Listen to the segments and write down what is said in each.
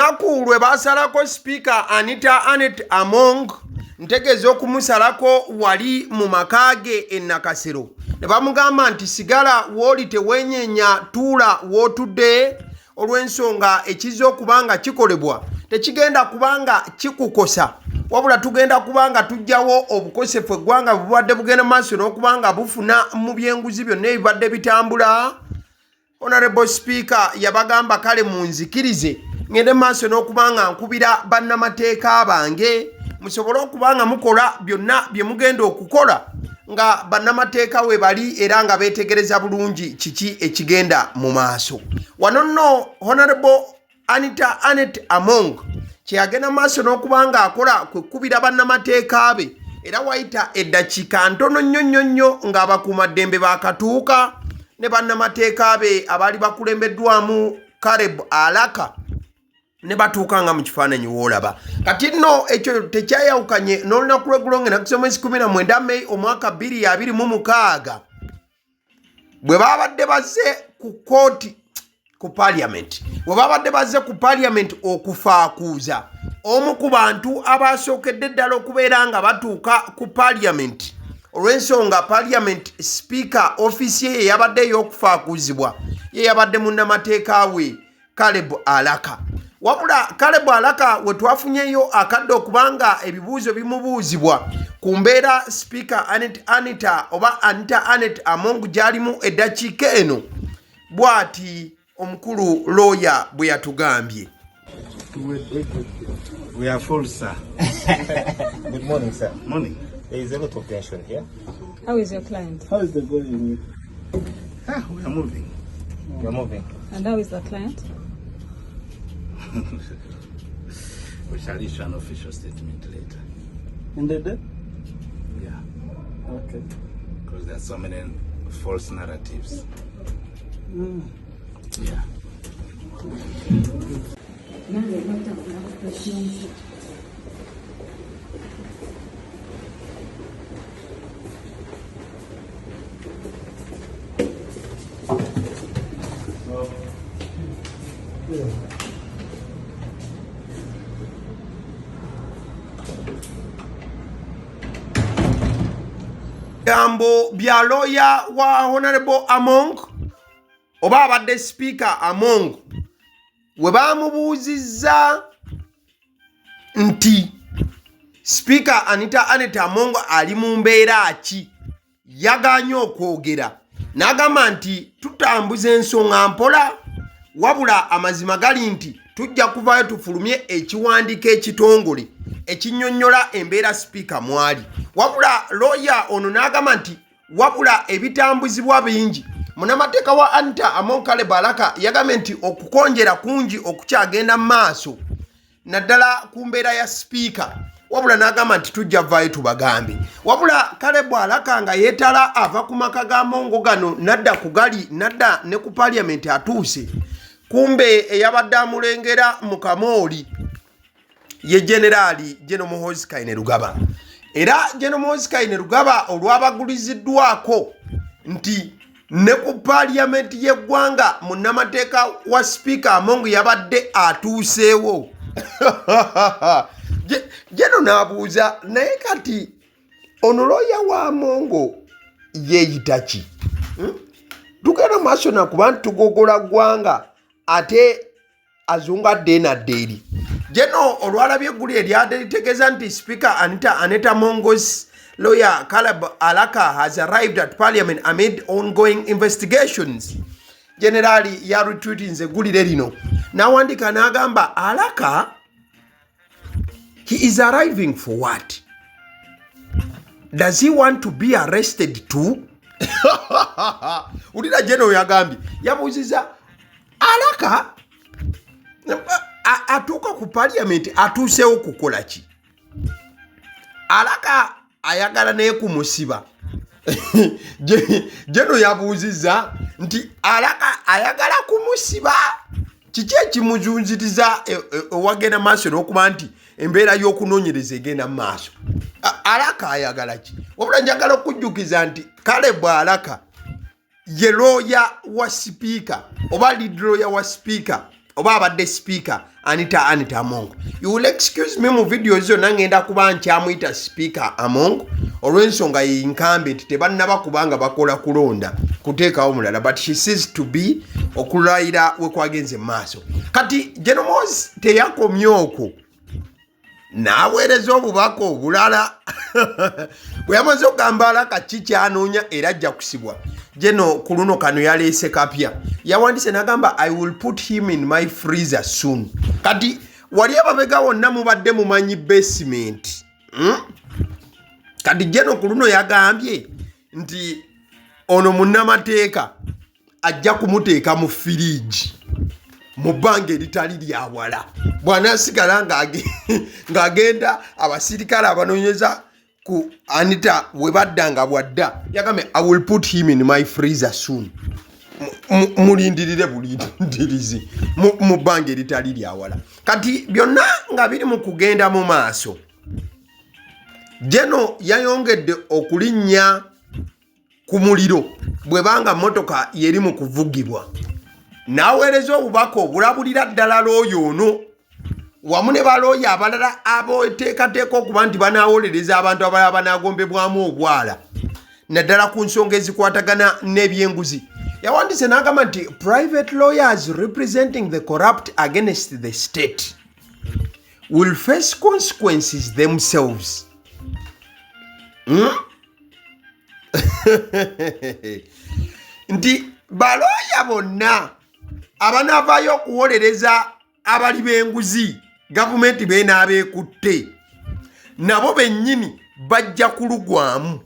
olunaku lwe basalako Speaker Anita Anet Among ntegeeza okumusalako wali mu makage e Nakasero ne bamugamba nti sigala woli tewenyenya tuula wotudde olw'ensonga ekiza okubanga kikolebwa tekigenda kubanga kikukosa wabula tugenda kubanga tujjawo obukosefu eggwanga bubadde bugenda maaso n'okubanga bufuna mu byenguzi byonna ebibadde bitambula. Honorable Speaker yabagamba kale munzikirize ngende maaso n'okubanga nkubira bannamateeka bange musobole okubanga mukola byonna bye mugenda okukola nga bannamateeka we bali era nga beetegereza bulungi kiki ekigenda mu maaso. Wano nno Honorable Anita Anet Among kyeyagenda maaso n'okubanga akola kwekubira bannamateeka be era wayita eddakiika ntono nnyo ng'abakuumaddembe baakatuuka ne bannamateeka be abaali bakulembeddwamu Caleb Alaka ne batuukanga mu kifaananyi woolaba. Kati nno ekyo tekyayawukanye n'olunaku lw'eggulonge nakusoma 19 Mei omwaka 2026 bwe babadde bazze ku kooti ku Parliament. Bwe babadde bazze ku Parliament okufaakuuza omu ku bantu abasookedde ddala okubeera nga batuuka ku Parliament olw'ensonga Parliament Speaker office ye yabadde ey'okufaakuuzibwa ye yabadde munnamateeka we Caleb Alaka. Wabula Caleb Alaka we twafunyeyo akadde okubanga ebibuuzo bimubuuzibwa ku mbeera Speaker Anita Anet Among gy'alimu eddakiika eno bw'ati omukulu lawyer bwe yatugambye. We are full, sir. Good morning, sir. Morning. There is a lot of tension here. How is your client? How is the going? We are moving. You're moving. And how is the client? We shall issue an official statement later. In the day? Yeah. Okay. Because there are so many false narratives. Yeah. Gambo bya lawyer wa Honorable Among oba abadde Speaker Among we bamubuuzizza nti Speaker Anita Anet Among ali mu mbeera ki yaganye okwogera n'agamba nti tutambuza ensonga mpola wabula amazima gali nti tujja kuvaayo tufulumye ekiwandiiko ekitongole ekinnyonnyola embeera Speaker mwali. Wabula lawyer ono n'agamba nti wabula ebitambuzibwa bingi munnamateeka wa Anita Among Caleb Alaka yagambye nti okukonjera kungi okukyagenda mu maaso naddala ku mbeera ya Speaker wabula n'agamba nti tujja vaayo tubagambe. Wabula Caleb Alaka nga yeetala ava ku maka ga Mongo gano nadda ku gali nadda ne ku Parliament atuuse kumbe eyabadde amulengera mu Kamooli ye Generali Muhoozi Kainerugaba. Era Muhoozi Kainerugaba olwabaguliziddwako nti ne ku Parliament y'eggwanga munnamateeka wa Speaker Among yabadde atuuseewo. Jeno n'abuuza naye kati ono lawyer wa Amongo yeeyita ki? Tugenda maaso nakuba nti tugogola ggwanga ate azungadde nadde eri. Jeno olwalabye eggulu eryadde litegeeza nti Speaker Anita Anet Among's lawyer Caleb Alaka has arrived at Parliament amid ongoing investigations. Generali ya retweetinze eggulire lino n'awandika n'agamba Alaka he is arriving for what? Does he want to be arrested too? Ulira Jeno yagambye yabuuziza Alaka atuuka ku Parliament atuuseewo kukola ki? Alaka ayagala naye kumusiba. Jeno yabuuziza nti Alaka ayagala kumusiba kiki ekimuzunziriza ewagenda maaso n'okuba nti embeera y'okunoonyereza egenda mu maaso. Alaka ayagala ki? Wabula njagala okujjukiza nti Caleb Alaka ye lawyer wa Speaker oba lead lawyer wa Speaker oba abadde Speaker Anita Among. You will excuse me mu video zo nangenda kuba nkyamuyita speaker Among olw'ensonga ye incumbent tebannaba kubanga bakola kulonda kuteekawo mulala, but she sees to be okulayira we kwagenze maaso. Kati Muhoozi teyakomye okwo n'aweereza obubaka obulala bwe yamaze okugamba kaki kyanoonya era ajja kusibwa. Jeno ku Luno kano yaleese kapya yawandise n'agamba I will put him in my freezer soon. Kati wali ababega wonna mubadde mumanyi basement. Kati Jeno ku Luno yagambye nti ono munnamateeka ajja kumuteeka mu firiji mu bbanga eritali lyawala bw'anaasigala ng'agenda abasirikale abanoonyeza ku Anita we baddanga bwadda yagambye I will put him in my freezer soon. Mulindirire bulindirizi mu bbanga eritali lyawala. Kati byonna nga biri mu kugenda mu maaso. Jeno yayongedde okulinnya ku muliro bwe banga motoka yeri mu kuvugibwa. N'aweereza obubaka obulabulira ddala looyo ono wamu ne balooya abalala aboteekateeka okuba nti banaawolereza abantu abalala banaagombebwamu obwala naddala ku nsonga ezikwatagana n'ebyenguzi. Yawandise n'agamba nti private lawyers representing the corrupt against the state will face consequences themselves. Nti balooya bonna abanaavaayo okuwolereza abali b'enguzi gavumenti beenaabeekutte nabo bennyini bajja kulugwamu.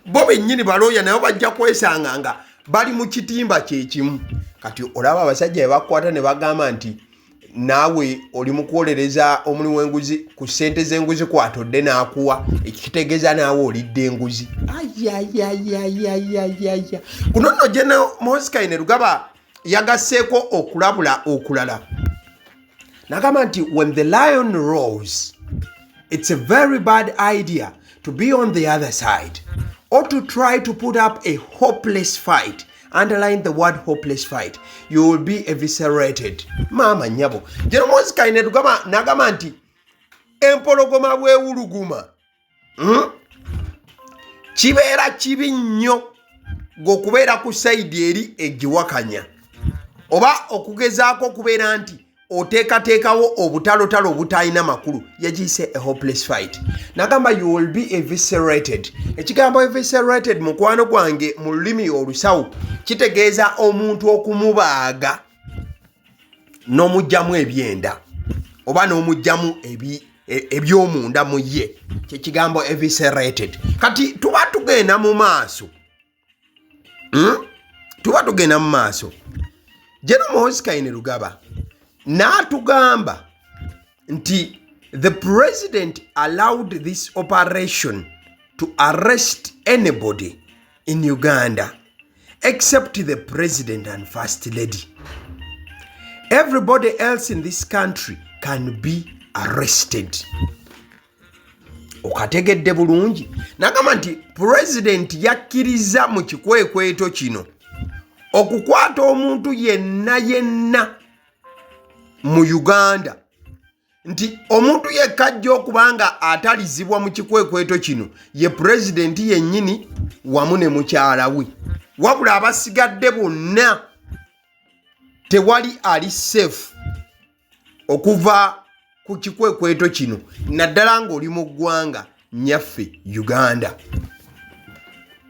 Bo bennyini balooya nabo bajja kwesanga nga bali mu kitimba kyekimu. Kati olaba abasajja be bakwata ne bagamba nti naawe oli mu kwolereza omulimu w'enguzi ku ssente z'enguzi kwatodde n'akuwa ekitegeeza naawe olidde enguzi. Kuno nno Muhoozi Kainerugaba yagasseeko okulabula okulala n'agamba nti when the lion roars it's a very bad idea to be on the other side or to try to put up a hopeless fight. Underline the word hopeless fight. You will be eviscerated. Mama nyabo. Muhoozi Kainerugaba n'agamba nti empologoma bwewuluguma kibeera kibi nnyo ng'okubeera ku sayidi eri egiwakanya oba okugezaako okubeera nti oteekateekawo obutalotalo obutalina makulu. Yagiyise a hopeless fight. N'agamba you will be eviscerated. Ekigambo eviscerated mukwano gwange mu lulimi olusawo kitegeeza omuntu okumubaaga n'omugyamu ebyenda oba n'omugyamu ebyomunda mu ye, kyekigambo eviscerated. Kati tuba tugenda mu maaso Muhoozi Kainerugaba n'atugamba nti the president allowed this operation to arrest anybody in Uganda except the president and first lady. Everybody else in this country can be arrested. Okategedde bulungi. N'agamba nti president yakkiriza mu kikwekweto kino okukwata omuntu yenna mu Uganda nti omuntu yekka ajja okubanga atalizibwa mu kikwekweto kino ye president yennyini wamu ne mukyala we, wabula abasigadde bonna tewali ali safe okuva ku kikwekweto kino naddala ng'oli mu ggwanga nyaffe Uganda.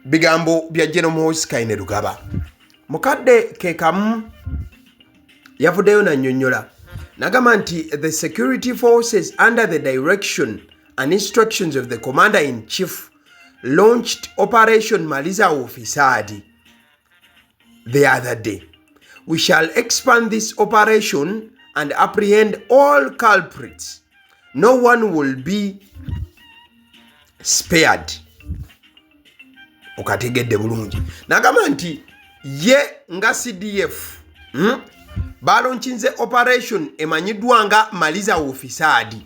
Bigambo bya Muhoozi Kainerugaba. Mukadde kekamu yavuddeyo nannyonnyola n'agamba nti the security forces under the direction and instructions of the commander-in-chief launched Operation Maliza Ufisadi the other day. We shall expand this operation and apprehend all culprits. No one will be spared. Okategedde bulungi. N'agamba nti ye nga CDF balonchinze operation emanyiddwa nga Maliza Ufisadi.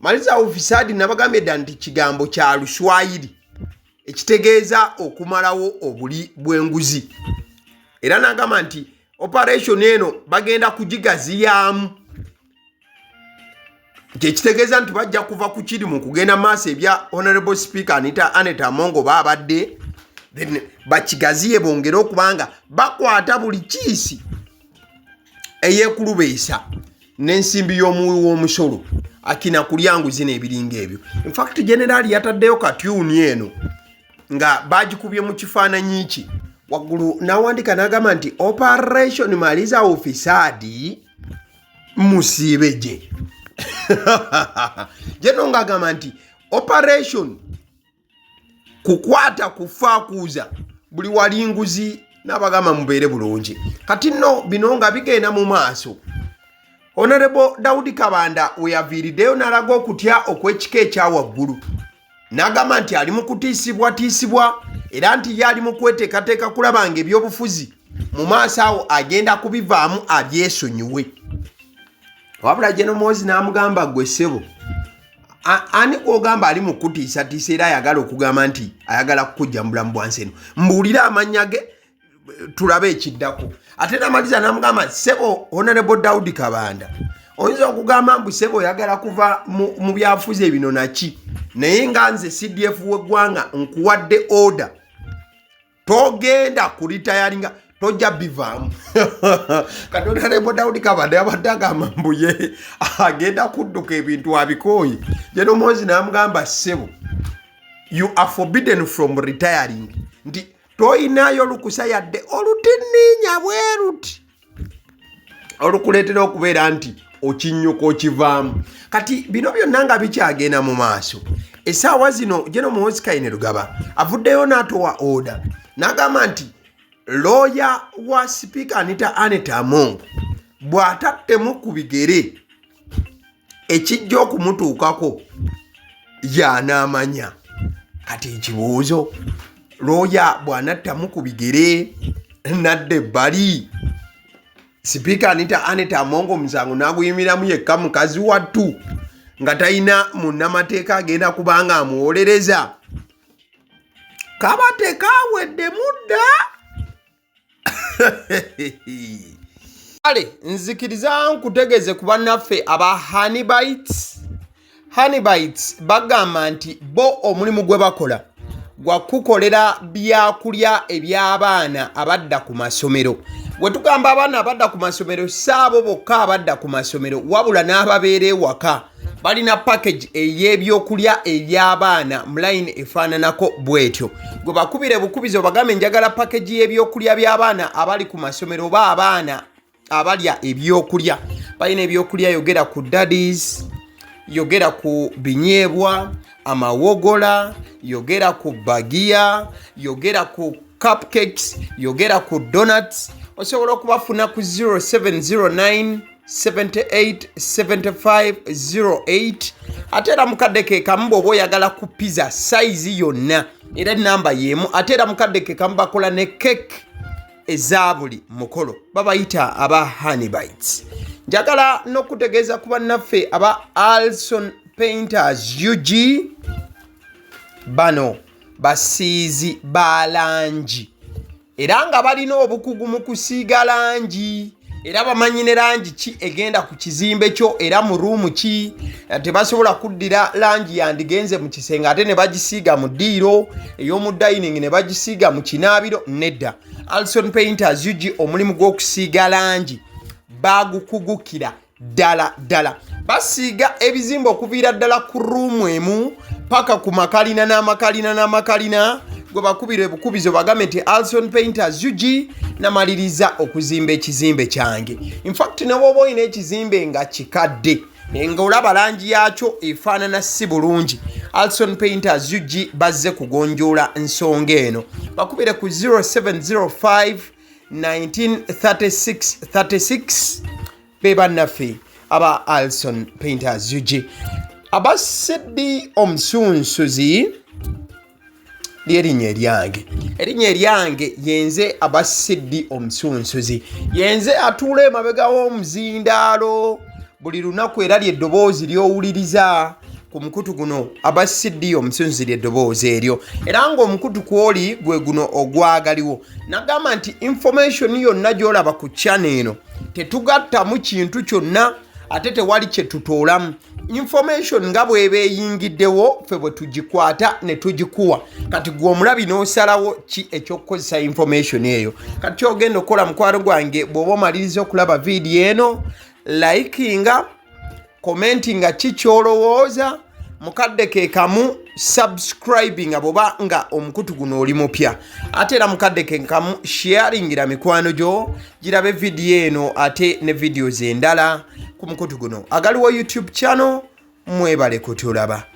Maliza Ufisadi nabagambye dda nti kigambo kya Luswayiri ekitegeeza okumalawo obuli bw'enguzi. Era n'agamba nti operation eno bagenda kugigaziyaamu kyekitegeeza nti bajja kuva ku kiri mu kugenda maaso ebya honorable speaker Anita Among baabadde then bakigaziye bongere okubanga bakwata buli kiisi eyekulubeesa n'ensimbi y'omuwi w'omusolo akina kulyanguzi n'ebiringa ebyo. In fact generali yataddeyo katyuni eno nga bagikubye mu kifaananyi ki waggulu n'awandika n'agamba nti operation Maliza Ufisadi musiibeje jeno ng'agamba nti operation kukwata kufaakuuza buli walinguzi n'abagamba mubeere bulungi. Kati nno bino nga bigenda mu maaso, Honorable Daudi Kabanda we yaviiriddeyo n'alaga okutya okw'ekika ekya waggulu n'agamba nti ali mu kutiisibwa era nti ye ali mu kweteekateeka kulaba nga ebyobufuzi mu maaso awo agenda kubivaamu abyesonyiwe. Wabula General Muhoozi n'amugamba gwe ssebo ani kwogamba ali mu kutiisatiisa era ayagala okugamba nti ayagala kukujja mu bulamu bwansi eno, mbuulire amannya ge tulabe ekiddako. Ate n'amaliza n'amugamba ssebo Honorable Daudi Kabanda oyinza okugamba mbu ssebo oyagala kuva mu byafuzi ebino naki, naye nga nze CDF w'eggwanga nkuwadde order togenda kulitayalinga tojja bivaamu. Kati Honorable Daudi Kabanda yabadde agamba mbu ye agenda kudduka ebintu abikooye. General Muhoozi n'amugamba ssebo you are forbidden from retiring, nti toyinayo lukusa yadde olutininya bwe ruti olukuleetera okubeera nti okinyuka okivaamu. Kati bino byonna nga bikyagenda mu maaso, essaawa zino General Muhoozi Kainerugaba avuddeyo n'atowa order n'agamba nti looya wa Speaker Anita Among bw'atattemu ku bigere ekijja okumutuukako y'anaamanya. Kati ekibuuzo, looya bw'anattamu ku bigere nadde ebbali, Speaker Anita Among Musango n'aguyimiramu yekka mukazi wattu nga talina munnamateeka agenda kubanga amuwolereza, kaba tekaawedde mudda. Ale nzikiriza nkutegeze ku bannaffe aba Honey Bites bagamba nti bo omulimu gwe bakola gwa kukolera byakulya eby'abaana abadda ku masomero. Bwe tugamba abaana abadda ku masomero saabo bokka abadda ku masomero wabula n'ababeera ewaka balina package ey'ebyokulya eby'abaana mu line efaananako bwetyo. Gwe bakubire bukubizo bagambe njagala package y'ebyokulya by'abaana abali ku masomero oba abaana abalya ebyokulya. Balina ebyokulya yogera ku daddies, yogera ku binyeebwa, amawogola, yogera ku bagiya, yogera ku cupcakes, yogera ku donuts. Osobola okubafuna ku 0709 787508 ate era mukadde ke kamu bw'oba oyagala ku pizza size yonna era namba y'emu. Ate era mukadde ke kamu bakola ne cake eza buli mukolo, babayita aba Honey Bites. Njagala n'okutegeeza ku bannaffe aba Alson Painters UG, bano basiizi ba langi era nga balina obukugu mu kusiiga langi era bamanyi ne langi ki egenda ku kizimbe kyo era mu ruumu ki. Tebasobola kuddira langi yandigenze mu kisenge ate ne bagisiiga mu ddiiro ey'omu dining ne bagisiiga mu kinaabiro, nedda. Alson Painters UG omulimu gw'okusiiga langi bagukugukira ddala. Basiiga ebizimbe okuviira ddala ku ruumu emu paka ku makalina n'amakalina. Gwe bakubire bukubizo bagambe nti Alson Painters UG namaliriza okuzimba ekizimbe kyange. In fact ne bw'oba olina ekizimbe nga kikadde nga olaba langi yakyo efaanana si bulungi, Alson Painters UG bazze kugonjoola nsonga eno. Bakubire ku 0705 1936 be bannaffe aba Alson Painters UG. Aba Sedi Omusunsuzi ly'erinnya eryange yenze aba Sedi Omusunsuzi, yenze atuula emabega w'omuzindaalo buli lunaku era ly'eddoboozi ly'owuliriza ku mukutu guno aba Sedi Omusunsuzi ly'eddoboozi eryo era ng'omukutu kw'oli gwe guno ogwagaliwo. Nagamba nti information yonna gy'olaba ku channel eno tetugattamu kintu kyonna ate tewali kye tutoolamu. information nga bw'eba eyingiddewo ffe bwe tugikwata ne tugikuwa kati gwe omulabi n'osalawo ki ekyokukozesa information eyo kati kyogenda okukola mukwano gwange bw'oba omaliriza okulaba vidiyo eno likinga commentinga ki kyolowooza mukadde ke kamu subscribinga bwoba nga omukutu guno oli mupya ate era mukadde ke kamu sharingira mikwano gyo girabe vidiyo eno ate ne videos endala ku mukutu guno agaliwo YouTube channel mwebale kutulaba.